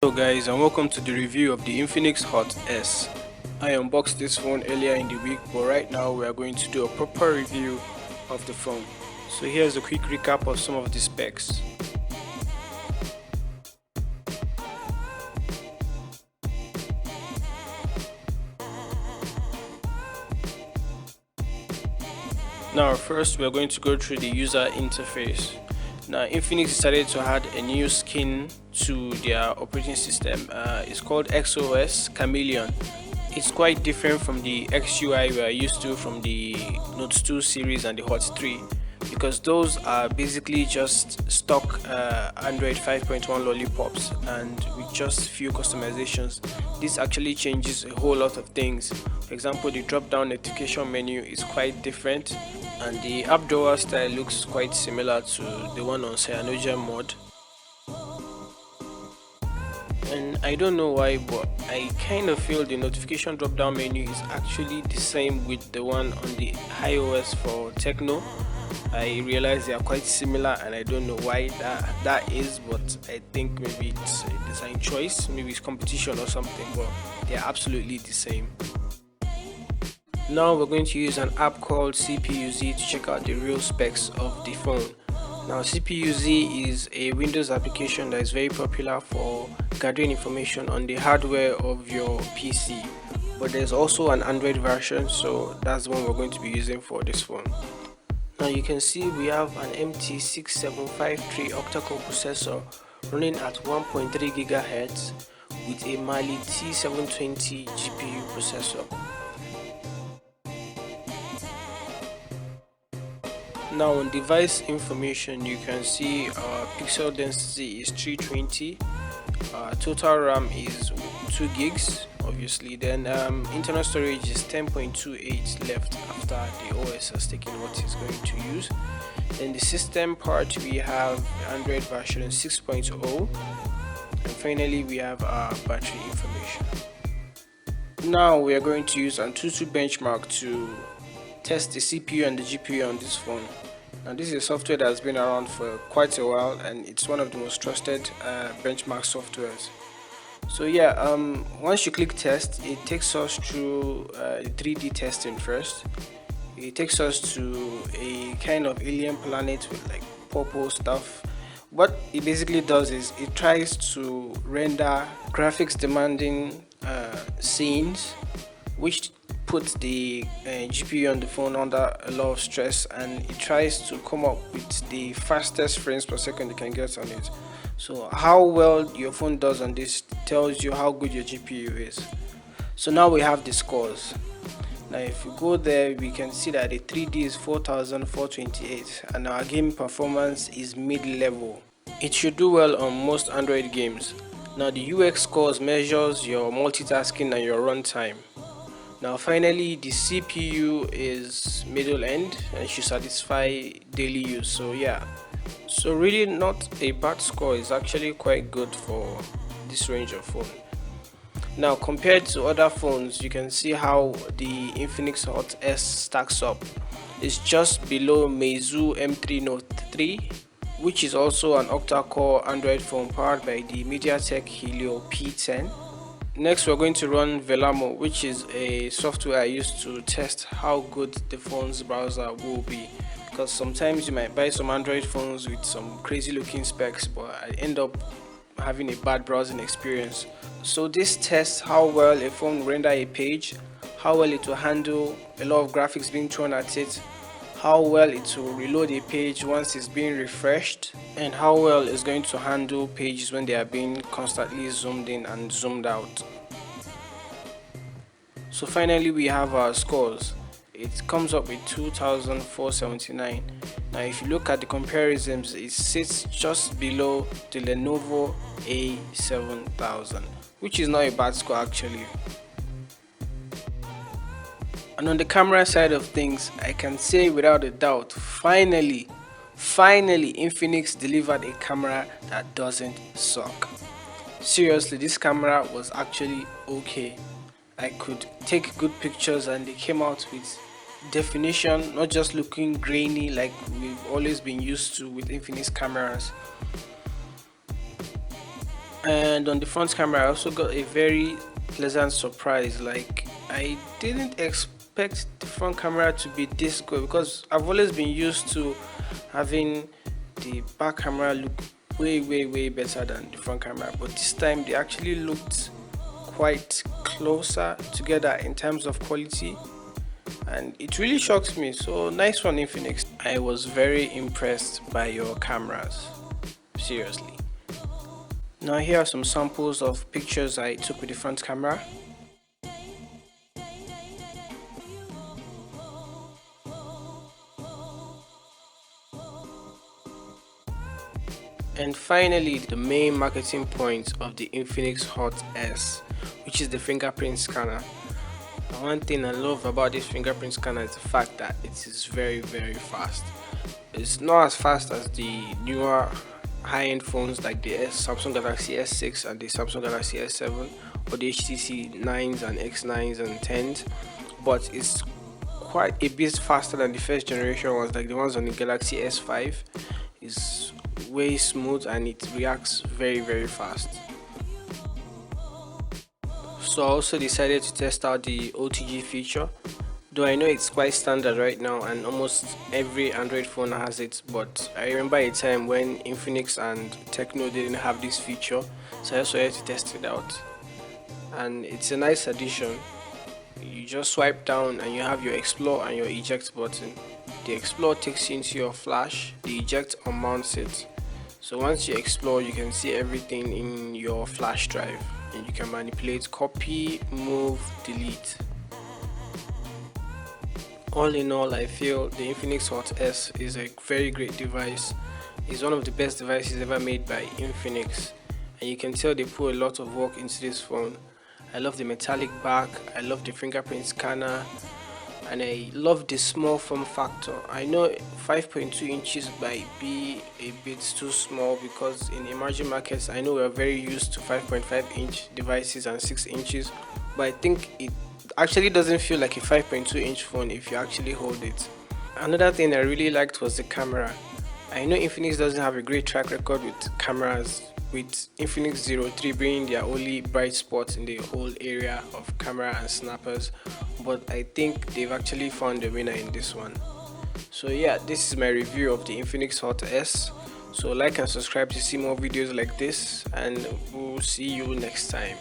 Hello guys, and welcome to the review of the Infinix Hot S. I unboxed this phone earlier in the week, but right now we are going to do a proper review of the phone. So here's a quick recap of some of the specs. Now first we are going to go through the user interface. Now Infinix decided to add a new skin to their operating system. It's called XOS Chameleon. It's quite different from the XUI we are used to from the Note 2 series and the Hot 3, because those are basically just stock Android 5.1 lollipops and with just few customizations. This actually changes a whole lot of things. For example, the drop down notification menu is quite different, and the app drawer style looks quite similar to the one on Cyanogen mod. And I don't know why, but I kind of feel the notification drop down menu is actually the same with the one on the iOS for Techno. I realize they are quite similar, and I don't know why that is, but I think maybe it's a design choice, maybe it's competition or something, but they are absolutely the same. Now we're going to use an app called CPUZ to check out the real specs of the phone. Now CPUZ is a Windows application that is very popular for gathering information on the hardware of your PC, but there's also an Android version, so that's the one we're going to be using for this phone. Now you can see we have an MT6753 octa-core processor running at 1.3 GHz with a Mali T720 GPU processor. Now on device information, you can see pixel density is 320, total RAM is 2 gigs obviously, then internal storage is 10.28 left after the OS has taken what it's going to use. Then the system part, we have Android version 6.0, and finally we have our battery information. Now we are going to use Antutu benchmark to test the CPU and the GPU on this phone. Now this is a software that has been around for quite a while, and it's one of the most trusted benchmark softwares. So yeah, once you click test, it takes us through 3D testing first. It takes us to a kind of alien planet with like purple stuff. What it basically does is it tries to render graphics demanding scenes, which puts the GPU on the phone under a lot of stress, and it tries to come up with the fastest frames per second you can get on it. So how well your phone does on this tells you how good your GPU is. So now we have the scores. Now if you go there, we can see that the 3D is 4428 and our game performance is mid-level. It should do well on most Android games. Now the UX scores measures your multitasking and your runtime. Now finally, the CPU is middle end and should satisfy daily use. So yeah, so really not a bad score, is actually quite good for this range of phone. Now compared to other phones, you can see how the Infinix Hot S stacks up. It's just below Meizu M3 Note 3, which is also an octa-core Android phone powered by the MediaTek Helio P10. Next we're going to run Velamo, which is a software I use to test how good the phone's browser will be, because sometimes you might buy some Android phones with some crazy looking specs, but I end up having a bad browsing experience. So this tests how well a phone will render a page, how well it will handle a lot of graphics being thrown at it, how well it will reload a page once it's being refreshed, and how well it's going to handle pages when they are being constantly zoomed in and zoomed out. So finally we have our scores. It comes up with 2479. Now if you look at the comparisons, it sits just below the Lenovo A7000, which is not a bad score actually. And on the camera side of things, I can say without a doubt, finally Infinix delivered a camera that doesn't suck. Seriously, this camera was actually okay. I could take good pictures and they came out with definition, not just looking grainy like we've always been used to with Infinix cameras. And on the front camera, I also got a very pleasant surprise. Like, I didn't expect the front camera to be this good, because I've always been used to having the back camera look way better than the front camera, but this time they actually looked quite closer together in terms of quality, and it really shocked me. So nice one, Infinix. I was very impressed by your cameras, seriously. Now here are some samples of pictures I took with the front camera. And finally, the main marketing point of the Infinix Hot S, which is the fingerprint scanner. And one thing I love about this fingerprint scanner is the fact that it is very fast. It's not as fast as the newer high-end phones like the Samsung Galaxy S6 and the Samsung Galaxy S7, or the HTC 9s and X9s and 10s, but it's quite a bit faster than the first generation ones, like the ones on the Galaxy S5. Is way smooth and it reacts very fast. So I also decided to test out the OTG feature, though I know it's quite standard right now and almost every Android phone has it, but I remember a time when Infinix and Tecno didn't have this feature, so I also had to test it out. And it's a nice addition. You just swipe down and you have your explore and your eject button. The explore takes you into your flash, the eject unmounts it. So once you explore, you can see everything in your flash drive, and you can manipulate, copy, move, delete. All in all, I feel the Infinix Hot S is a very great device. It's one of the best devices ever made by Infinix, and you can tell they put a lot of work into this phone. I love the metallic back, I love the fingerprint scanner, and I love the small form factor. I know 5.2 inches might be a bit too small, because in emerging markets I know we're very used to 5.5-inch devices and 6 inches, but I think it actually doesn't feel like a 5.2-inch phone if you actually hold it. Another thing I really liked was the camera. I know Infinix doesn't have a great track record with cameras, with Infinix 03 being their only bright spot in the whole area of camera and snappers, but I think they've actually found a winner in this one. So yeah, this is my review of the Infinix Hot S. So like and subscribe to see more videos like this, and we'll see you next time.